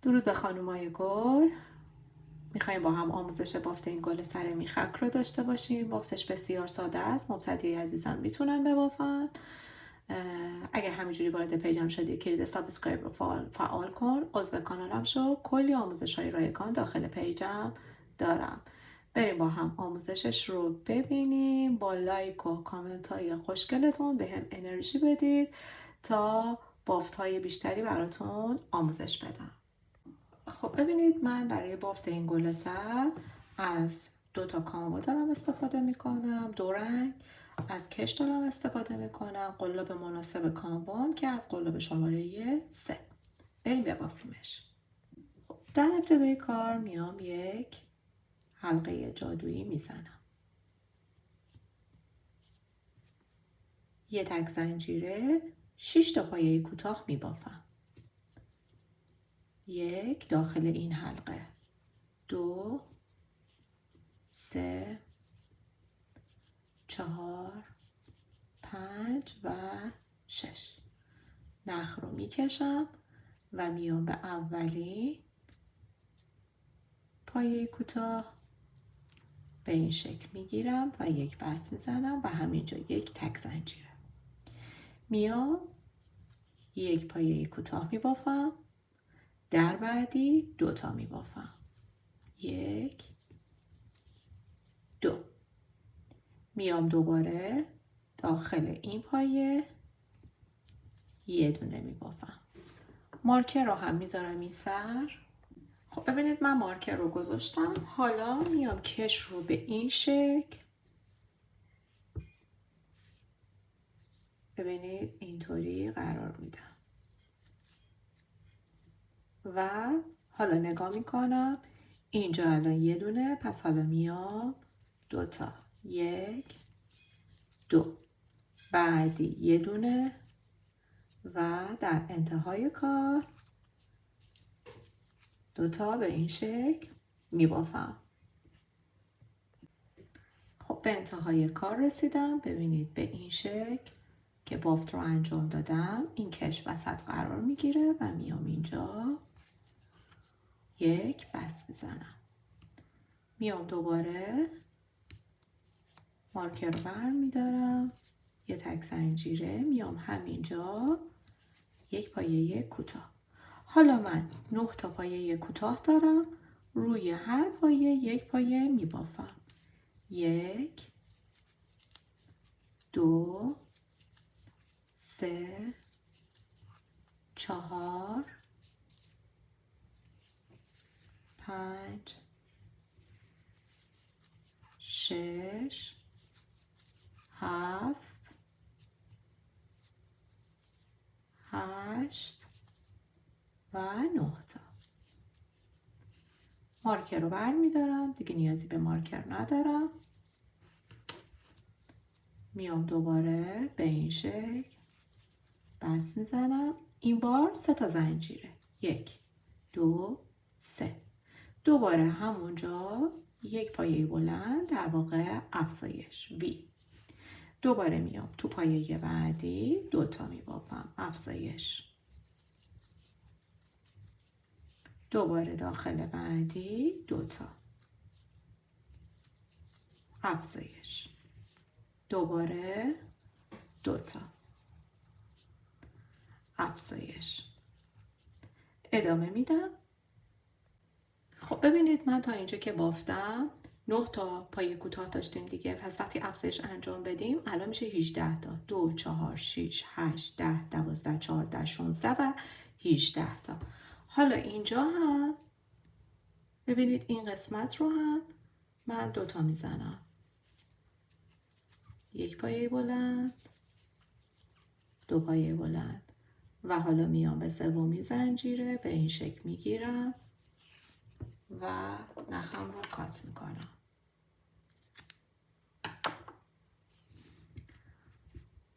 درود به خانومای گل. میخوایم با هم آموزش بافت این گل سر میخک رو داشته باشیم. بافتش بسیار ساده است. مبتدی عزیزم میتونن ببافن. اگر همینجوری وارد پیجم شدی کلید سابسکرایب رو فعال کن. عضو کانالم شو. کلی آموزش های رایگان داخل پیجم دارم. بریم با هم آموزشش رو ببینیم. با لایک و کامنت های خوشگلتون به هم انرژی بدید تا بافت های بیشتری براتون آموزش بدم. خب ببینید، من برای بافت این گل سر از 2 تا کامبو دارم استفاده میکنم، 2 رنگ. از کش دارم استفاده میکنم. قلاب مناسب کامبوم که از قلاب شماره 3. بریم ببافیمش. خب در ابتدای کار میام یک حلقه جادویی میزنم، یه تک زنجیره 6 تا پایه کوتاه میبافم. 1 داخل این حلقه، 2 3 4 5 و 6. نخ رو میکشم و میام به اولی پایه کوتاه به این شکل میگیرم و یک بست میزنم و همینجا یک تک زنجیره. میام یک پایه کوتاه میبافم، در بعدی 2 تا میبافم. 1 2. میام دوباره داخل این پایه یه دونه میبافم. مارکر رو هم میذارم این سر. خب ببینید، من مارکر رو گذاشتم. حالا میام کش رو به این شکل، ببینید اینطوری قرار میدم و حالا نگاه میکنم اینجا الان یه دونه، پس حالا میام 2 تا، 1 2، بعدی یه دونه و در انتهای کار 2 تا به این شکل میبافم. خب به انتهای کار رسیدم. ببینید به این شکل که بافت رو انجام دادم، این کش وسط قرار میگیره و میام اینجا یک بست میزنم. میام دوباره مارکر رو برمیدارم، یه تک زنجیره، میام همینجا یک پایه کوتاه. حالا من 9 تا پایه کوتاه دارم، روی هر پایه یک پایه میبافم. 1 2 3 4 5 6 7 8 و 9 تا. مارکر رو برمیدارم، دیگه نیازی به مارکر ندارم. میام دوباره به این شکل بست میزنم. این بار 3 تا زنجیره، 1 2 3. دوباره همونجا یک پایه بلند، در واقع افزایش وی. دوباره میام تو پایه بعدی 2 تا میبافم، افزایش. دوباره داخل بعدی 2 تا، افزایش. دوباره 2 تا، افزایش. ادامه میدم. خب ببینید، من تا اینجا که بافتم 9 تا پایه کوتاه داشتیم دیگه، پس وقتی افزایش انجام بدیم الان میشه 18 تا. 2 4 6 8 10 12 14 16 و 18 تا. حالا اینجا هم ببینید این قسمت رو هم من 2 تا میزنم، یک پایه بلند، 2 پایه بلند و حالا میام به سومی زنجیره به این شکل میگیرم و نخم رو کات میکنم.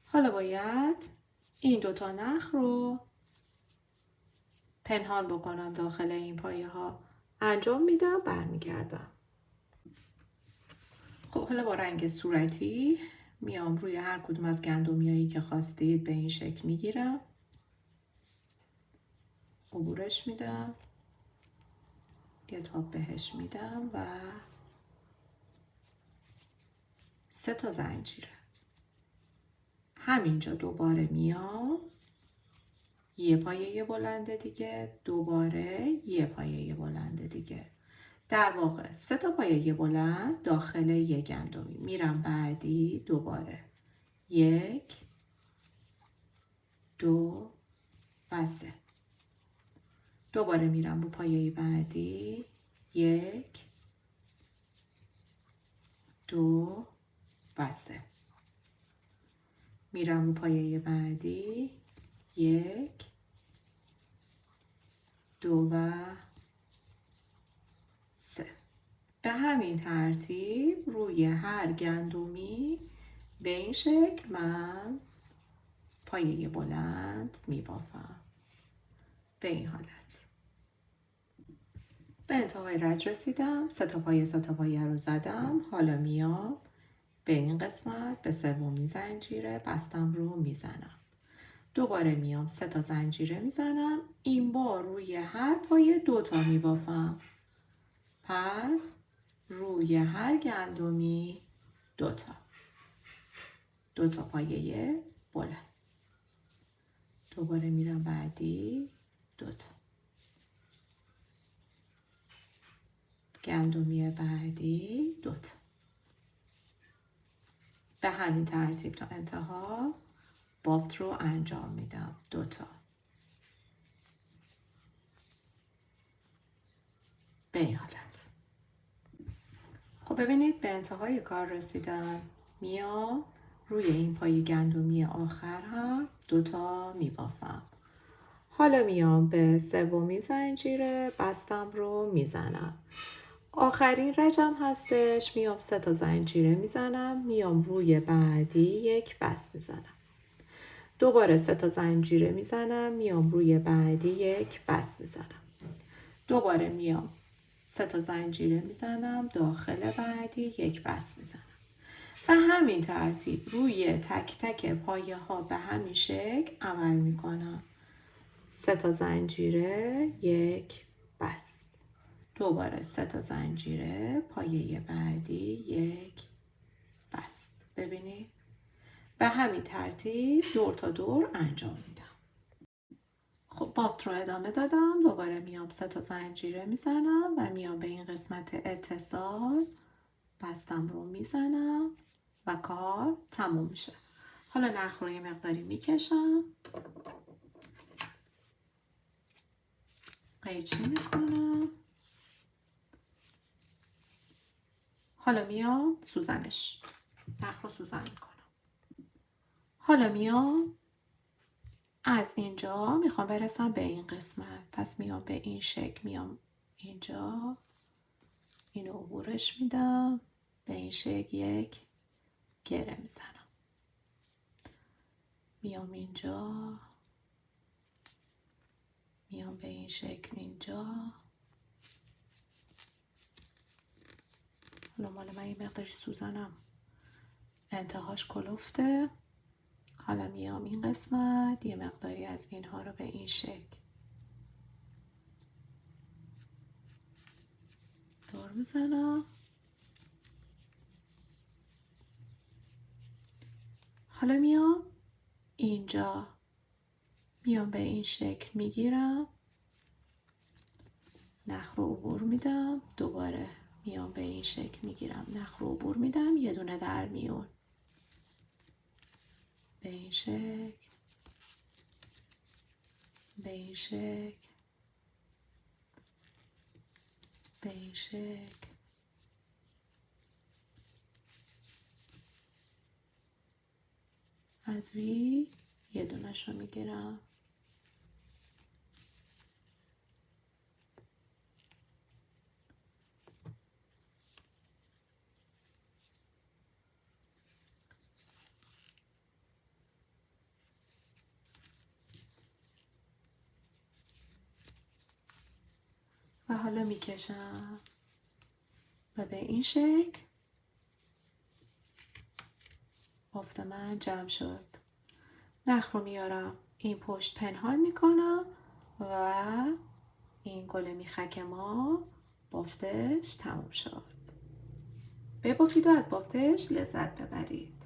حالا باید این 2 تا نخ رو پنهان بکنم داخل این پایه ها. انجام میدم، برمیگردم. خب حالا با رنگ صورتی میام روی هر کدوم از گندمیایی که خواستید به این شکل میگیرم، عبورش میدم یه تاب بهش میدم و 3 تا زنجیره. همینجا دوباره میام یه پایه بلند دیگه، دوباره یه پایه بلند دیگه. در واقع 3 تا پایه بلند داخل یه گندمی. میرم بعدی، دوباره 1 2 و 3. دوباره میرم رو پایه بعدی، 1 2 و 3. میرم رو پایه بعدی، 1 2 و 3. به همین ترتیب روی هر گندمی به این شکل من پایه بلند میبافم. به این حالت. به انتهای رج رسیدم. 3 تا پایه رو زدم. حالا میام به این قسمت به سومین زنجیره بستم رو میزنم. دوباره میام 3 تا زنجیره میزنم. این بار روی هر پایه 2 تا میبافم. پس روی هر گندمی 2 تا. 2 تا پایه بلند. دوباره میرم بعدی، 2 تا. گندمی بعدی 2 تا. به همین ترتیب تا انتها بافت رو انجام میدم. 2 تا. به این حالت. خب ببینید به انتهای کار رسیدم. میام روی این پای گندمی آخر هم 2 تا میبافم. حالا میام به سومین زنجیره بستم رو میزنم. آخرین رجم هستش. میام 3 تا زنجیره میزنم. میام روی بعدی 1 بست میزنم. دوباره 3 تا زنجیره میزنم. میام روی بعدی 1 بست میزنم. دوباره میام 3 تا زنجیره میزنم. داخل بعدی 1 بست میزنم. به همین ترتیب روی تک تک پایه ها به همین شکل عمل میکنم. 3 تا زنجیره 1 بست. دوباره 3 تا زنجیره پایه بعدی 1 بست. ببینید به همین ترتیب دور تا دور انجام میدم. خب بافت رو ادامه دادم. دوباره میام 3 تا زنجیره میزنم و میام به این قسمت اتصال بستم رو میزنم و کار تموم میشه. حالا نخ رو یه مقداری میکشم، قیچی میکنم. حالا میام سوزنش، نخ رو سوزن میکنم. حالا میام از اینجا میخوام برسم به این قسمت. پس میام به این شکل، میام اینجا اینو عبورش میدم. به این شکل یک گره میزنم. میام اینجا، میام به این شکل اینجا. حالا مال من یه مقداری سوزنم انتهاش کلفته. حالا میام این قسمت یه مقداری از اینها رو به این شکل دور میزنم. حالا میام اینجا، میام به این شکل میگیرم، نخ رو عبور میدم. دوباره میام به این شکل میگیرم، نخ رو عبور میدم. یه دونه در میون به این شکل، به این شکل، به این شکل. از روی یه دونش رو میگیرم. و حالا میکشم و به این شکل بافت من جمع شد. نخ رو میارم این پشت پنهان میکنم و این گل میخک ما بافتش تموم شد. ببافید و از بافتش لذت ببرید.